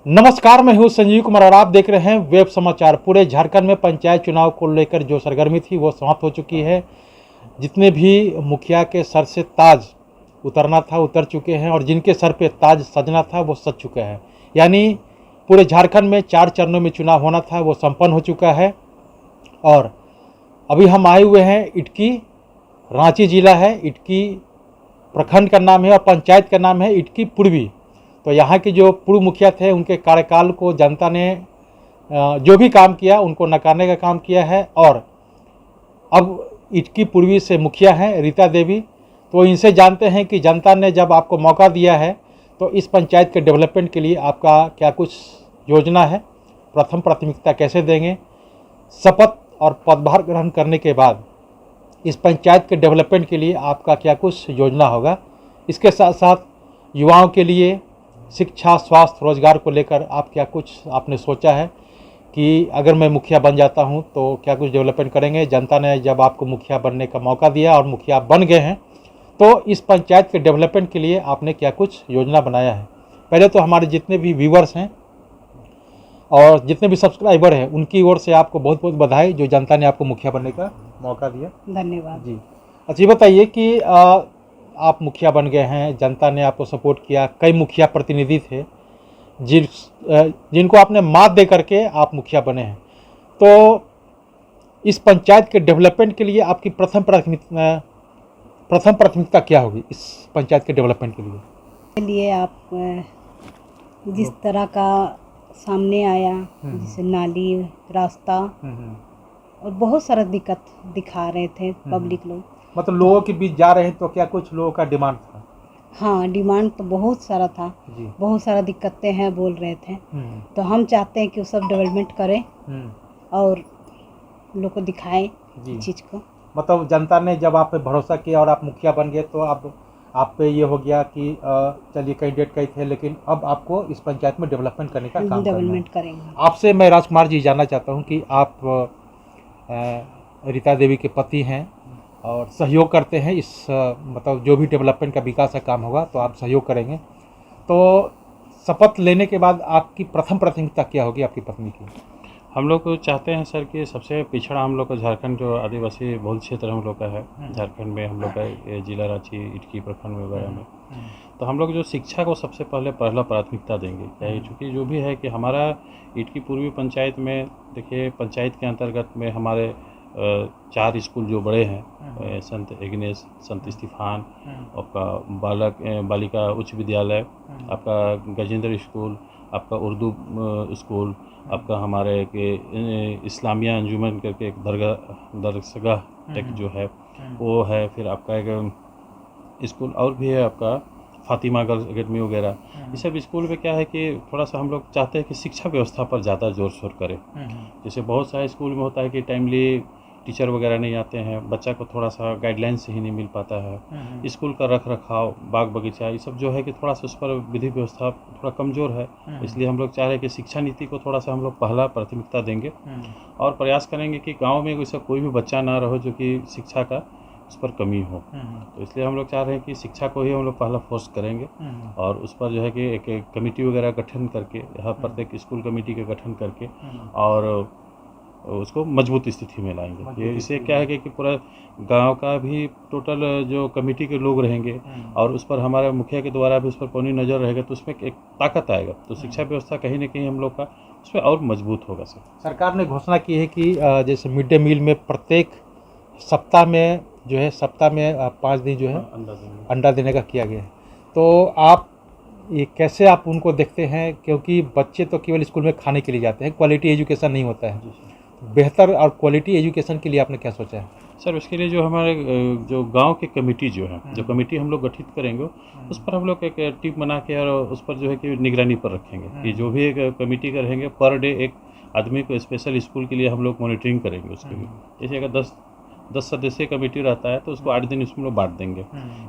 नमस्कार, मैं हूं संजीव कुमार और आप देख रहे हैं वेब समाचार। पूरे झारखंड में पंचायत चुनाव को लेकर जो सरगर्मी थी वो समाप्त हो चुकी है। जितने भी मुखिया के सर से ताज उतरना था उतर चुके हैं और जिनके सर पे ताज सजना था वो सज चुका है। यानी पूरे झारखंड में 4 चरणों में चुनाव होना था वो संपन्न हो चुका है। और अभी हम आए हुए हैं इटकी, रांची जिला है, इटकी प्रखंड का नाम है और पंचायत का नाम है इटकी पूर्वी। तो यहाँ के जो पूर्व मुखिया थे उनके कार्यकाल को जनता ने जो भी काम किया उनको नकारने का काम किया है। और अब इटकी पूर्वी से मुखिया हैं रीता देवी। तो इनसे जानते हैं कि जनता ने जब आपको मौका दिया है तो इस पंचायत के डेवलपमेंट के लिए आपका क्या कुछ योजना है, प्रथम प्राथमिकता कैसे देंगे, शपथ और पदभार ग्रहण करने के बाद इस पंचायत के डेवलपमेंट के लिए आपका क्या कुछ योजना होगा। इसके साथ साथ युवाओं के लिए शिक्षा, स्वास्थ्य, रोजगार को लेकर आप क्या कुछ आपने सोचा है कि अगर मैं मुखिया बन जाता हूं तो क्या कुछ डेवलपमेंट करेंगे। जनता ने जब आपको मुखिया बनने का मौका दिया और मुखिया बन गए हैं तो इस पंचायत के डेवलपमेंट के लिए आपने क्या कुछ योजना बनाया है। पहले तो हमारे जितने भी व्यूवर्स हैं और जितने भी सब्सक्राइबर हैं उनकी ओर से आपको बहुत बहुत बधाई जो जनता ने आपको मुखिया बनने का मौका दिया। धन्यवाद जी। अच्छा, ये बताइए कि आप मुखिया बन गए हैं, जनता ने आपको सपोर्ट किया, कई मुखिया प्रतिनिधि थे जिनको आपने मात दे करके आप मुखिया बने हैं। तो इस पंचायत के डेवलपमेंट के लिए आपकी प्रथम प्राथमिकता क्या होगी इस पंचायत के डेवलपमेंट के लिए? के लिए आप जिस तरह का सामने आया, जैसे नाली, रास्ता और बहुत सारा दिक्कत दिखा रहे थे पब्लिक लोग। मतलब लोगों के बीच जा रहे हैं तो क्या कुछ लोगों का डिमांड था? हाँ, डिमांड तो बहुत सारा था जी। बहुत सारा दिक्कतें हैं बोल रहे थे। तो हम चाहते हैं कि वो सब डेवलपमेंट करें और लोग को दिखाएं चीज़ को। मतलब जनता ने जब आप पे भरोसा किया और आप मुखिया बन गए तो अब आप पे ये हो गया कि चलिए कैंडिडेट कई थे लेकिन अब आपको इस पंचायत में डेवलपमेंट करने का काम डेवलपमेंट करेंगे। आपसे मैं राजकुमार जी जानना चाहता हूँ कि आप रीता देवी के पति हैं और सहयोग करते हैं इस मतलब जो भी डेवलपमेंट का विकास का काम होगा तो आप सहयोग करेंगे। तो शपथ लेने के बाद आपकी प्रथम प्राथमिकता क्या होगी आपकी पत्नी की? हम लोग चाहते हैं सर कि सबसे पिछड़ा हम लोग का झारखंड जो आदिवासी बहुल क्षेत्र हम लोग का है झारखंड में, हम लोग का ये जिला रांची इटकी प्रखंड वगैरह में। तो हम लोग जो शिक्षा को सबसे पहला प्राथमिकता देंगे। क्या है, चूँकि जो भी है कि हमारा इटकी पूर्वी पंचायत में देखिए, पंचायत के अंतर्गत में हमारे 4 स्कूल जो बड़े हैं, संत एग्नेस, संत स्टीफान, आपका बालिका उच्च विद्यालय, आपका गजेंद्र स्कूल, आपका उर्दू स्कूल, आपका हमारे के इस्लामिया अंजुमन करके एक दरसगाह एक जो है वो है। फिर आपका एक स्कूल और भी है आपका फातिमा गर्ल्स एकेडमी वगैरह। ये सब स्कूल में क्या है कि थोड़ा सा हम लोग चाहते हैं कि शिक्षा व्यवस्था पर ज़्यादा जोर शोर करें। जैसे बहुत सारे स्कूल में होता है कि टाइमली टीचर वगैरह नहीं आते हैं, बच्चा को थोड़ा सा गाइडलाइन से ही नहीं मिल पाता है। स्कूल का रख रखाव, बाग बगीचा, ये सब जो है कि थोड़ा सा उस पर विधि व्यवस्था थोड़ा कमज़ोर है। इसलिए हम लोग चाह रहे हैं कि शिक्षा नीति को थोड़ा सा हम लोग पहला प्राथमिकता देंगे और प्रयास करेंगे कि गाँव में वैसा कोई भी बच्चा ना रहो जो कि शिक्षा का उस पर कमी हो। तो इसलिए हम लोग चाह रहे हैं कि शिक्षा को ही हम लोग पहला फोर्स करेंगे और उस पर जो है कि एक कमेटी वगैरह गठन करके, यहाँ प्रत्येक स्कूल कमेटी का गठन करके और उसको मजबूत स्थिति में लाएंगे। ये इससे क्या है कि पूरा गांव का भी टोटल जो कमेटी के लोग रहेंगे और उस पर हमारे मुखिया के द्वारा भी उस पर पौनी नज़र रहेगा तो उसमें एक ताकत आएगा। तो शिक्षा व्यवस्था कहीं ना कहीं हम लोग का उसमें और मजबूत होगा। सर, सरकार ने घोषणा की है कि जैसे मिड डे मील में प्रत्येक सप्ताह में जो है 5 दिन जो है अंडा देने का किया गया है। तो आप ये कैसे आप उनको देखते हैं, क्योंकि बच्चे तो केवल स्कूल में खाने के लिए जाते हैं, क्वालिटी एजुकेशन नहीं होता है। बेहतर और क्वालिटी एजुकेशन के लिए आपने क्या सोचा है? सर, उसके लिए जो हमारे जो गांव के कमेटी जो है, जो कमेटी हम लोग गठित करेंगे उस पर हम लोग एक टीम बना के और उस पर जो है कि निगरानी पर रखेंगे कि जो भी एक कमेटी का रहेंगे पर डे एक आदमी को स्पेशल स्कूल के लिए हम लोग मॉनिटरिंग करेंगे उसके भी। जैसे अगर 10 सदस्यीय कमेटी रहता है तो उसको 8 दिन इसमें लोग बांट देंगे।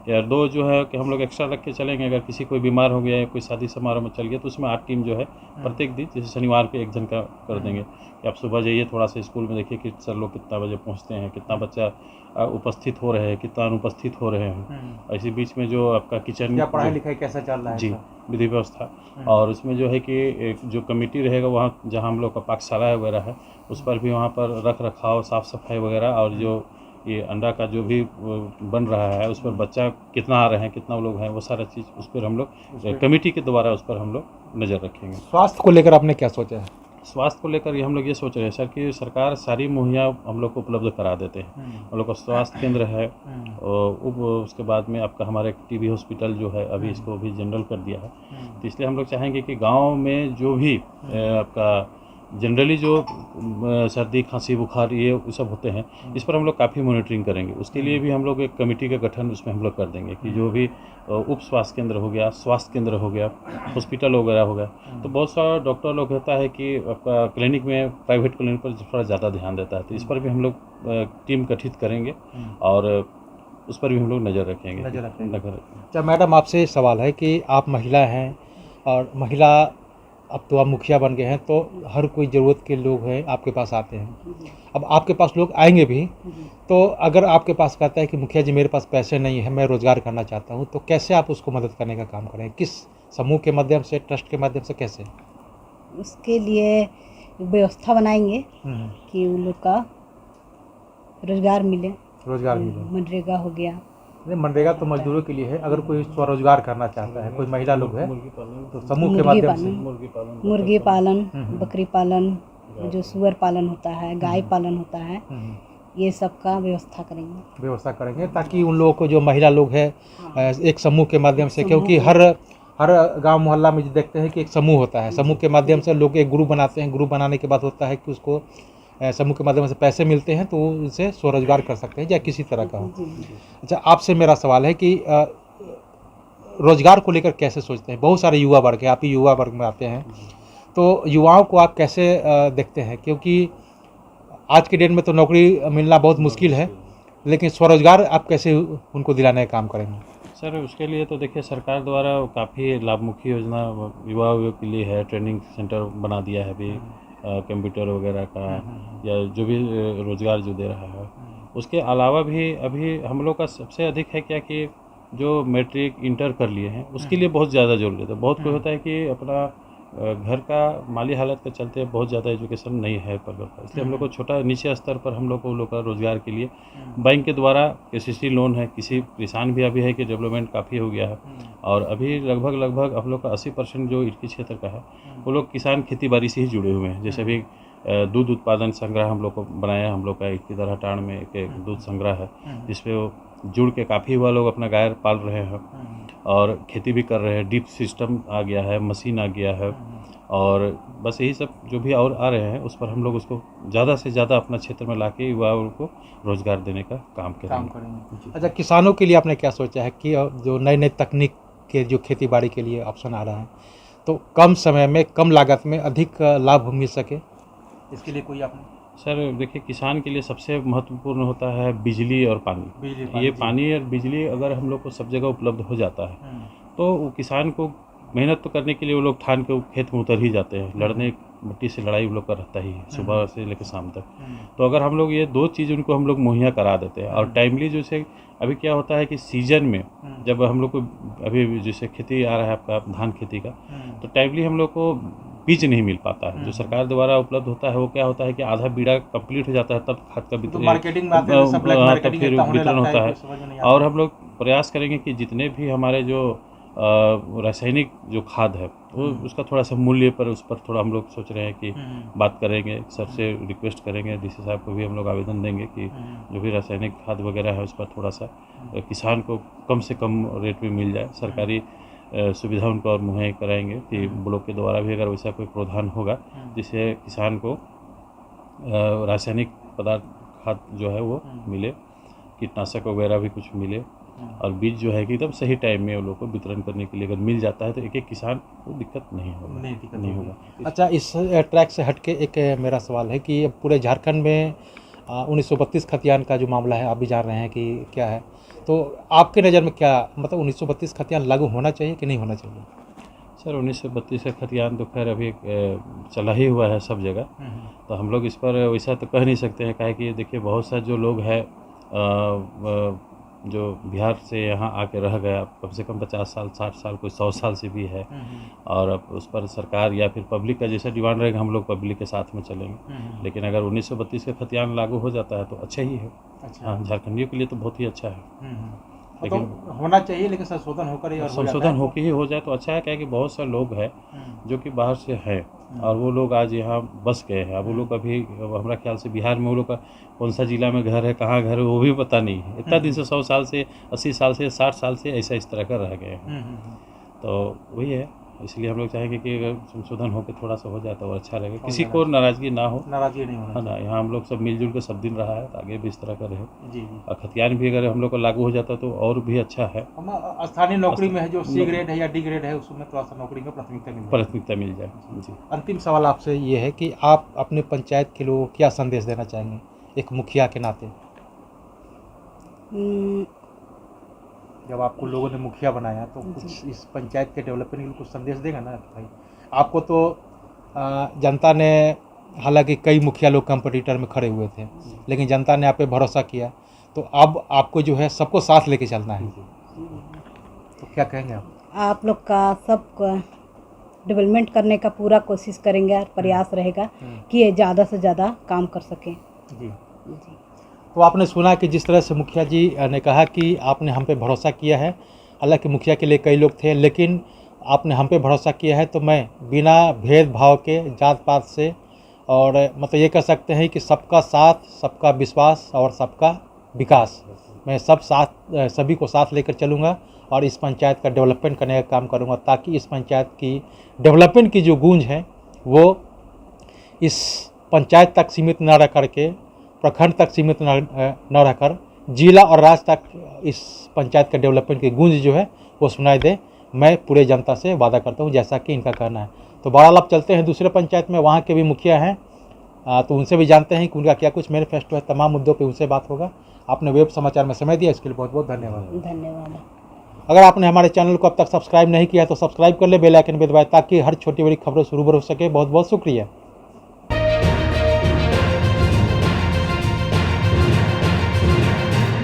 या 2 जो है कि हम लोग एक्स्ट्रा रख के चलेंगे, अगर किसी कोई बीमार हो गया या कोई शादी समारोह में चल गया तो उसमें 8 टीम जो है प्रत्येक दिन, जैसे शनिवार को 1 जन का कर देंगे कि आप सुबह जाइए थोड़ा सा स्कूल में देखिए कि सर लोग कितना बजे पहुँचते हैं, कितना बच्चा उपस्थित हो रहे हैं, कितना अनुपस्थित हो रहे हैं। इसी बीच में जो आपका किचन या पढ़ाई लिखाई कैसा चल रहा है जी इसका? विधि व्यवस्था, और उसमें जो है कि एक जो कमेटी रहेगा वहाँ जहाँ हम लोग का पाकशाला वगैरह है उस पर भी वहाँ पर रख रखाव, साफ़ सफाई वगैरह, और जो ये अंडा का जो भी बन रहा है उस पर बच्चा कितना आ रहे हैं, कितना लोग हैं, वो सारा चीज़ उस पर हम लोग कमेटी के द्वारा उस पर हम लोग नज़र रखेंगे। स्वास्थ्य को लेकर आपने क्या सोचा है? स्वास्थ्य को लेकर ये हम लोग ये सोच रहे हैं सर कि सरकार सारी मुहैया हम लोग को उपलब्ध करा देते हैं। हम लोग का स्वास्थ्य केंद्र है, और उसके बाद में आपका हमारे टीबी हॉस्पिटल जो है अभी इसको भी जनरल कर दिया है। तो इसलिए हम लोग चाहेंगे कि गांव में जो भी आपका जनरली जो सर्दी खांसी बुखार ये सब होते हैं, इस पर हम लोग काफ़ी मॉनिटरिंग करेंगे। उसके लिए भी हम लोग एक कमेटी का गठन उसमें हम लोग कर देंगे कि जो भी उप स्वास्थ्य केंद्र हो गया, स्वास्थ्य केंद्र हो गया, हॉस्पिटल वगैरह हो गया, तो बहुत सारा डॉक्टर लोग होता है कि आपका क्लिनिक में, प्राइवेट क्लिनिक पर थोड़ा ज़्यादा ध्यान देता है, तो इस पर भी हम लोग टीम गठित करेंगे और उस पर भी हम लोग नज़र रखेंगे। अच्छा मैडम, आपसे सवाल है कि आप महिला हैं और महिला अब तो आप मुखिया बन गए हैं, तो हर कोई ज़रूरत के लोग हैं आपके पास आते हैं। अब आपके पास लोग आएंगे भी, तो अगर आपके पास कहता है कि मुखिया जी मेरे पास पैसे नहीं है, मैं रोज़गार करना चाहता हूँ, तो कैसे आप उसको मदद करने का काम करें? किस समूह के माध्यम से, ट्रस्ट के माध्यम से, कैसे? उसके लिए व्यवस्था बनाएंगे कि उन लोग का रोजगार मिले। रोजगार मिले। मनरेगा हो गया। नहीं, मनरेगा तो मजदूरों के लिए है। अगर कोई स्वरोजगार करना चाहता है, कोई महिला लोग है, तो समूह के माध्यम से मुर्गी पालन, बकरी पालन, जो सुअर पालन होता है, गाय पालन होता है, ये सब का व्यवस्था करेंगे ताकि उन लोगों को, जो महिला लोग है, एक समूह के माध्यम से, क्योंकि हर गांव मोहल्ला में देखते हैं कि एक समूह होता है, समूह के माध्यम से लोग एक ग्रुप बनाते हैं। ग्रुप बनाने के बाद होता है कि उसको समूह के माध्यम से पैसे मिलते हैं, तो उनसे स्वरोजगार कर सकते हैं, या किसी तरह का हो। अच्छा, आपसे मेरा सवाल है कि रोजगार को लेकर कैसे सोचते हैं? बहुत सारे युवा वर्ग है, आप ही युवा वर्ग में आते हैं, तो युवाओं को आप कैसे देखते हैं? क्योंकि आज के डेट में तो नौकरी मिलना बहुत मुश्किल है, लेकिन स्वरोजगार आप कैसे उनको दिलाने का काम करेंगे? सर, उसके लिए तो देखिए सरकार द्वारा काफ़ी लाभमुखी योजना युवाओं के लिए है। ट्रेनिंग सेंटर बना दिया है अभी, कंप्यूटर वगैरह का, या जो भी रोज़गार जो दे रहा है। उसके अलावा भी अभी हम लोग का सबसे अधिक है क्या कि जो मैट्रिक इंटर कर लिए हैं उसके लिए बहुत ज़्यादा ज़रूरत है। बहुत कोई होता है कि अपना घर का माली हालत के चलते बहुत ज़्यादा एजुकेशन नहीं है पर, इसलिए हम लोग को छोटा नीचे स्तर पर हम लोग का रोज़गार के लिए बैंक के द्वारा KCC लोन है। किसी किसान भी अभी है कि डेवलपमेंट काफ़ी हो गया है, और अभी लगभग हम लोग का 80% जो इटकी क्षेत्र का है वो लोग किसान खेती बाड़ी से ही जुड़े हुए हैं। जैसे अभी दूध उत्पादन संग्रह हम लोग को बनाया, हम लोग का इटकी दरहटाण में एक दूध संग्रह है, जिसपे वो जुड़ के काफ़ी हुआ लोग अपना गाय पाल रहे हैं और खेती भी कर रहे हैं। डीप सिस्टम आ गया है, मशीन आ गया है, और बस यही सब जो भी और आ रहे हैं उस पर हम लोग उसको ज़्यादा से ज़्यादा अपना क्षेत्र में लाके युवाओं को रोज़गार देने का काम करेंगे। अच्छा, किसानों के लिए आपने क्या सोचा है कि जो नई तकनीक के जो खेती बाड़ी के लिए ऑप्शन आ रहा है, तो कम समय में, कम लागत में अधिक लाभ मिल सके, इसके लिए कोई आपने? सर देखिए, किसान के लिए सबसे महत्वपूर्ण होता है बिजली और पानी। ये पानी और बिजली अगर हम लोग को सब जगह उपलब्ध हो जाता है तो वो किसान को मेहनत तो करने के लिए वो लोग ठान के खेत में उतर ही जाते हैं। लड़ने मिट्टी से लड़ाई वो लोग का रहता ही है सुबह से लेकर शाम तक। तो अगर हम लोग ये 2 चीज़ उनको हम लोग मुहैया करा देते हैं, और टाइमली जैसे अभी क्या होता है कि सीजन में जब हम लोग को अभी जैसे खेती आ रहा है आपका धान खेती का, तो टाइमली हम लोग को बीज नहीं मिल पाता है। जो सरकार द्वारा उपलब्ध होता है वो क्या होता है कि आधा बीड़ा कंप्लीट हो जाता है, तब खाद का वितरण होता है। और हम लोग प्रयास करेंगे कि जितने भी हमारे जो रासायनिक जो खाद है वो उसका थोड़ा सा मूल्य पर, उस पर थोड़ा हम लोग सोच रहे हैं कि बात करेंगे, सर से रिक्वेस्ट करेंगे, डीसी साहब को भी हम लोग आवेदन देंगे कि जो भी रासायनिक खाद वगैरह है उस पर थोड़ा सा किसान को कम से कम रेट में मिल जाए। सरकारी सुविधा उनको और मुहैया कराएंगे कि ब्लॉक के द्वारा भी अगर वैसा कोई प्रावधान होगा जिससे किसान को रासायनिक पदार्थ खाद जो है वो मिले, कीटनाशक वगैरह भी कुछ मिले, और बीज जो है कि एकदम सही टाइम में वो लोग को वितरण करने के लिए अगर मिल जाता है तो एक किसान को दिक्कत नहीं होगा। अच्छा, इस ट्रैक से हटके एक मेरा सवाल है कि पूरे झारखंड में 1932 खतियान का जो मामला है आप भी जान रहे हैं कि क्या है, तो आपके नज़र में क्या मतलब 1932 खतियान लागू होना चाहिए कि नहीं होना चाहिए? सर 1932 का खतियान तो खैर अभी चला ही हुआ है सब जगह, तो हम लोग इस पर वैसा तो कह नहीं सकते हैं। काहे कि देखिए बहुत सा जो लोग हैं जो बिहार से यहाँ आके रह गया, कम से कम 50 साल 60 साल कोई 100 साल से भी है, और अब उस पर सरकार या फिर पब्लिक का जैसा डिमांड रहेगा हम लोग पब्लिक के साथ में चलेंगे। लेकिन अगर 1932 का खतियान लागू हो जाता है तो अच्छा ही है। अच्छा। हाँ, झारखंडियों के लिए तो बहुत ही अच्छा है। लेकिन तो होना चाहिए, लेकिन संशोधन होकर ही और हो जाता संशोधन है। होके ही हो जाए तो अच्छा है। क्या है कि बहुत सारे लोग हैं जो कि बाहर से हैं और वो लोग आज यहाँ बस गए हैं। अब वो लोग अभी हमारा ख्याल से बिहार में वो लोग का कौन सा जिला में घर है, कहाँ घर है, वो भी पता नहीं है। इतना दिन से 100 साल से 80 साल से 60 साल से ऐसा इस तरह का रह गए हैं। तो वही है, इसलिए हम लोग चाहेंगे कि अगर संशोधन होकर थोड़ा सा हो जाए तो अच्छा रहेगा, किसी को नाराज़गी ना हो। नाराजगी नहीं होना है ना, यहाँ हम लोग सब मिलजुल के सब दिन रहा है, तो आगे भी इस तरह का रहे। जी। और खतियान भी अगर हम लोग को लागू हो जाता तो और भी अच्छा है। हम स्थानीय नौकरी में है जो C ग्रेड है या D ग्रेड है, उसमें थोड़ा सा नौकरी में प्राथमिकता मिल जाए। जी। अंतिम सवाल आपसे ये है कि आप अपने पंचायत के लोगों को क्या संदेश देना चाहेंगे एक मुखिया के नाते? जब आपको लोगों ने मुखिया बनाया तो कुछ इस पंचायत के डेवलपमेंट के लिए कुछ संदेश देगा ना भाई? आपको तो जनता ने, हालांकि कई मुखिया लोग कंपटीटर में खड़े हुए थे, लेकिन जनता ने आप पे भरोसा किया, तो अब आपको जो है सबको साथ लेके चलना है, तो क्या कहेंगे आप? आप लोग का सब डेवलपमेंट करने का पूरा कोशिश करेंगे और प्रयास रहेगा कि ये ज़्यादा से ज़्यादा काम कर सकें। जी। जी। तो आपने सुना कि जिस तरह से मुखिया जी ने कहा कि आपने हम पे भरोसा किया है, हालांकि मुखिया के लिए कई लोग थे, लेकिन आपने हम पे भरोसा किया है, तो मैं बिना भेदभाव के, जात पात से, और मतलब ये कह सकते हैं कि सबका साथ, सबका विश्वास और सबका विकास, मैं सभी को साथ लेकर चलूँगा और इस पंचायत का डेवलपमेंट करने का काम करूँगा, ताकि इस पंचायत की डेवलपमेंट की जो गूंज है वो इस पंचायत तक सीमित न रह करके, प्रखंड तक सीमित न रहकर जिला और राज्य तक इस पंचायत का डेवलपमेंट की गूंज जो है वो सुनाई दे। मैं पूरे जनता से वादा करता हूं, जैसा कि इनका कहना है। तो बहरहाल आप चलते हैं दूसरे पंचायत में, वहाँ के भी मुखिया हैं, तो उनसे भी जानते हैं कि उनका क्या कुछ मैनिफेस्टो है। तमाम मुद्दों पे उनसे बात होगा। आपने वेब समाचार में समय दिया, इसके लिए बहुत बहुत धन्यवाद। धन्यवाद। अगर आपने हमारे चैनल को अब तक सब्सक्राइब नहीं किया तो सब्सक्राइब कर ले, बेल आइकन भी दबाएं, ताकि हर छोटी बड़ी खबरों से रूबरू हो सके। बहुत बहुत शुक्रिया।